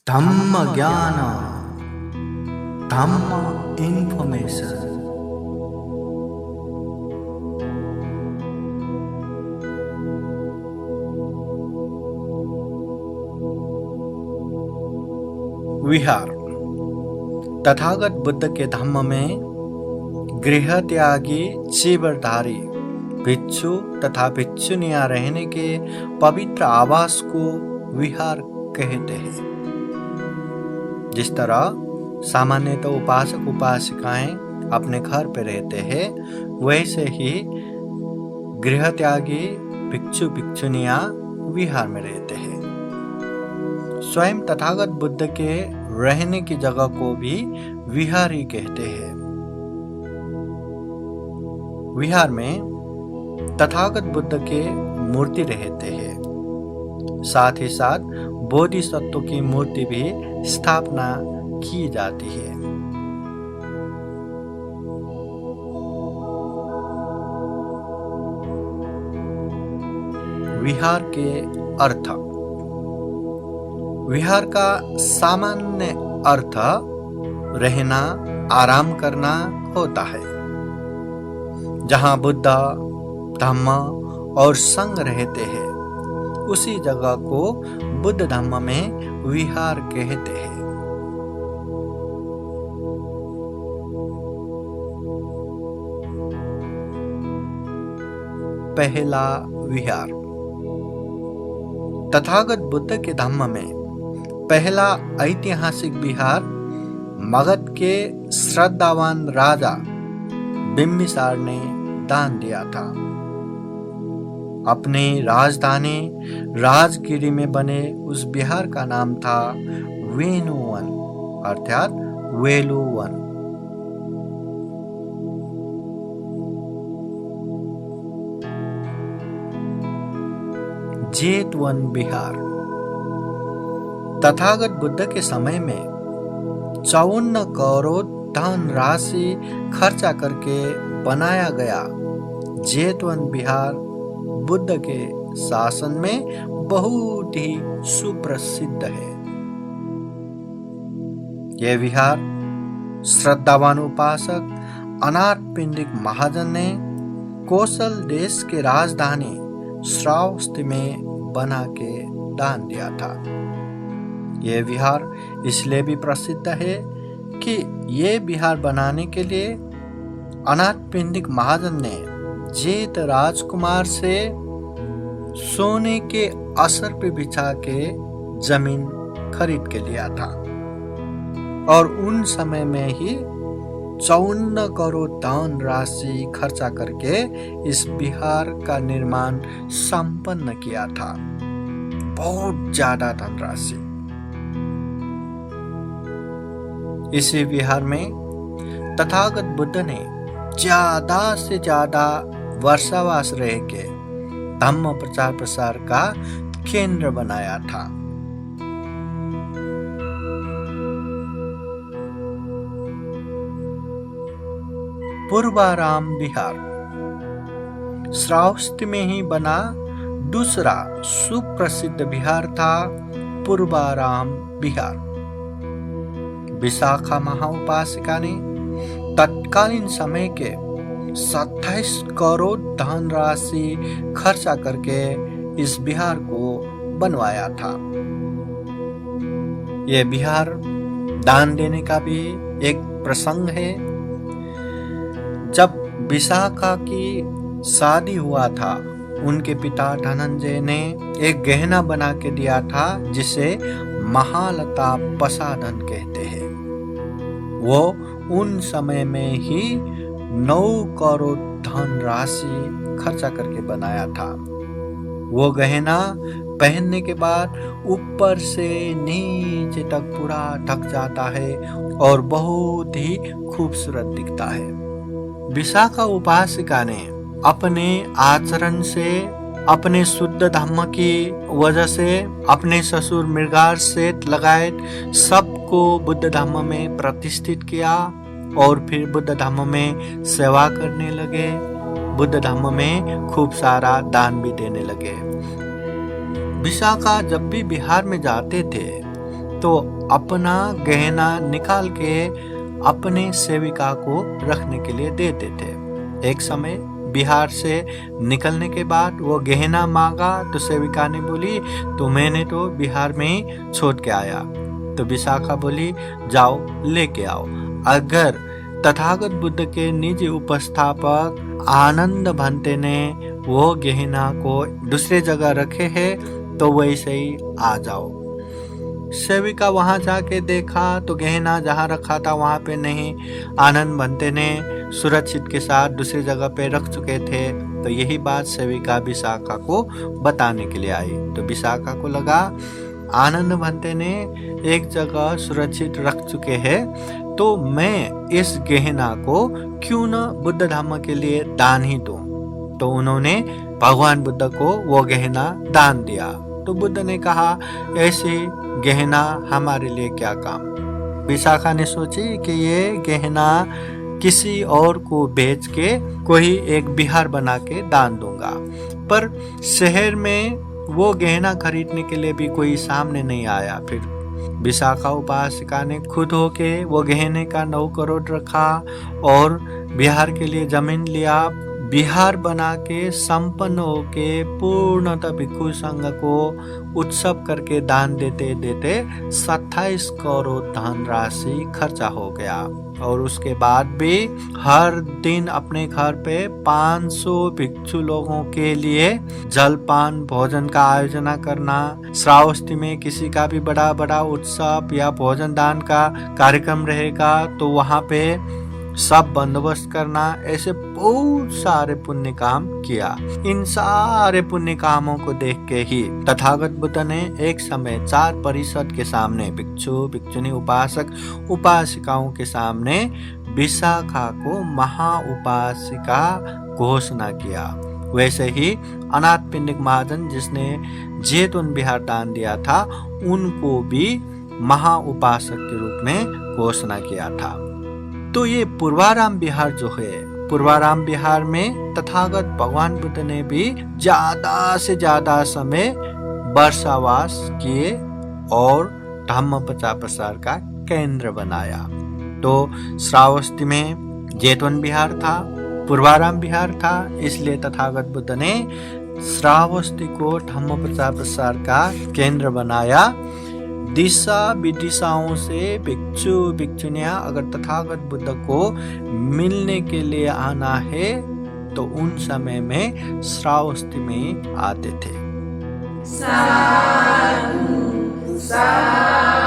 धम्म ज्ञान धम्म इंफॉर्मेशन। विहार। तथागत बुद्ध के धम्म में गृह त्यागी चीवरधारी भिक्षु तथा भिक्षुनियां रहने के पवित्र आवास को विहार कहते हैं। जिस तरह सामान्यतः उपासक उपासिकाएं अपने घर पर रहते हैं, वैसे ही गृह त्यागी भिक्षु भिक्षुनियां विहार में रहते हैं। स्वयं तथागत बुद्ध के रहने की जगह को भी विहार ही कहते हैं। विहार में तथागत बुद्ध के मूर्ति रहते हैं। साथ ही साथ बोधिसत्व की मूर्ति भी स्थापना की जाती है। विहार के अर्थ। विहार का सामान्य अर्थ रहना, आराम करना होता है। जहां बुद्ध, धम्म और संघ रहते हैं, उसी जगह को बुद्ध धम्म में विहार कहते हैं। पहला विहार। तथागत बुद्ध के धम्म में पहला ऐतिहासिक विहार मगध के श्रद्धावान राजा बिम्बिसार ने दान दिया था। अपनी राजधानी राजगिरी में बने उस विहार का नाम था वेणुवन अर्थात वेलुवन। जेतवन विहार। तथागत बुद्ध के समय में 54 करोड़ धन राशि खर्चा करके बनाया गया जेतवन विहार बुद्ध के शासन में बहुत ही सुप्रसिद्ध है। यह विहार श्रद्धावान उपासक अनाथपिंडिक महाजन ने कौशल देश के राजधानी श्रावस्ती में बना के दान दिया था। यह विहार इसलिए भी प्रसिद्ध है कि यह विहार बनाने के लिए अनाथपिंडिक महाजन ने जेत राजकुमार से सोने के असर पे बिछा के जमीन खरीद के लिया था और उन समय में ही 54 करोड़ धन राशि खर्चा करके इस विहार का निर्माण संपन्न किया था। बहुत ज्यादा धनराशि। इसी विहार में तथागत बुद्ध ने ज्यादा से ज्यादा वर्षावास रह के धम्म प्रचार प्रसार का केंद्र बनाया था। पूर्वाराम विहार। श्रावस्ती में ही बना दूसरा सुप्रसिद्ध विहार था पूर्वाराम विहार। विशाखा महाउपासिका ने तत्कालीन समय के 27 करोड़ धन राशि खर्चा करके इस विहार को बनवाया था। यह विहार दान देने का भी एक प्रसंग है। जब विशाखा की शादी हुआ था, उनके पिता धनंजय ने एक गहना बना के दिया था जिसे महालता प्रसादन कहते हैं। वो उन समय में ही 9 करोड़ धन राशि खर्चा करके बनाया था। वो गहना पहनने के बाद ऊपर से नीचे तक पूरा ढक जाता है और बहुत ही खूबसूरत दिखता है। विशाखा उपासिका ने अपने आचरण से, अपने शुद्ध धम्म की वजह से, अपने ससुर मृगार्षेत लगायत सबको बुद्ध धम्म में प्रतिष्ठित किया और फिर बुद्ध धम्म में सेवा करने लगे। बुद्ध धम्म में खूब सारा दान भी देने लगे। विशाखा जब भी बिहार में जाते थे तो अपना गहना निकाल के अपने सेविका को रखने के लिए देते थे। एक समय बिहार से निकलने के बाद वो गहना मांगा तो सेविका ने बोली, तो मैंने तो बिहार में ही छोड़ के आया। तो विशाखा बोली, जाओ लेके आओ। अगर तथागत बुद्ध के निजी उपस्थापक आनंद भंते ने वो गहना को दूसरे जगह रखे हैं तो वैसे ही आ जाओ। सेविका वहां जाके देखा तो गहना जहां रखा था वहां पे नहीं, आनंद भंते ने सुरक्षित के साथ दूसरी जगह पे रख चुके थे। तो यही बात सेविका विशाखा को बताने के लिए आई। तो विशाखा को लगा आनंद भंते ने एक जगह सुरक्षित रख चुके हैं, तो मैं इस गहना को क्यों न बुद्ध धम्म के लिए दान ही दूं। तो उन्होंने भगवान बुद्ध को वो गहना दान दिया। तो बुद्ध ने कहा, ऐसे गहना हमारे लिए क्या काम। विशाखा ने सोची कि ये गहना किसी और को बेच के कोई एक विहार बना के दान दूंगा। पर शहर में वो गहना खरीदने के लिए भी कोई सामने नहीं आया। फिर विशाखा उपासिका ने खुद होके वो गहने का 9 करोड़ रखा और बिहार के लिए जमीन लिया। बिहार बना के संपन्न होके पूर्णतः भिक्षु संघ को उत्सव करके दान देते देते 27 करोड़ धनराशि खर्चा हो गया। और उसके बाद भी हर दिन अपने घर पे 500 भिक्षु लोगों के लिए जलपान भोजन का आयोजन करना, श्रावस्ती में किसी का भी बड़ा बड़ा उत्सव या भोजन दान का कार्यक्रम रहेगा तो वहां पे सब बंदोबस्त करना, ऐसे बहुत सारे पुण्य काम किया। इन सारे पुण्य कामों को देख के ही तथागत बुद्ध ने एक समय 4 परिषद के सामने भिक्षु भिक्षुनी उपासक उपासिकाओं के सामने विशाखा को महा उपासिका घोषणा किया। वैसे ही अनाथ पिंडिक महाजन जिसने जैतून बिहार दान दिया था उनको भी महा उपासक के रूप में घोषणा किया था। तो ये पूर्वाराम बिहार जो है, पूर्वाराम बिहार में तथागत भगवान बुद्ध ने भी ज्यादा से ज्यादा समय वर्षावास किए और धम्म प्रचार प्रसार का केंद्र बनाया। तो श्रावस्ती में जैतून बिहार था, पूर्वाराम बिहार था, इसलिए तथागत बुद्ध ने श्रावस्ती को धम्म प्रचार प्रसार का केंद्र बनाया। दिशा विदिशाओं से भिक्षु भिक्षुनियां अगर तथागत बुद्ध को मिलने के लिए आना है तो उन समय में श्रावस्ती में आते थे। साधु साधु।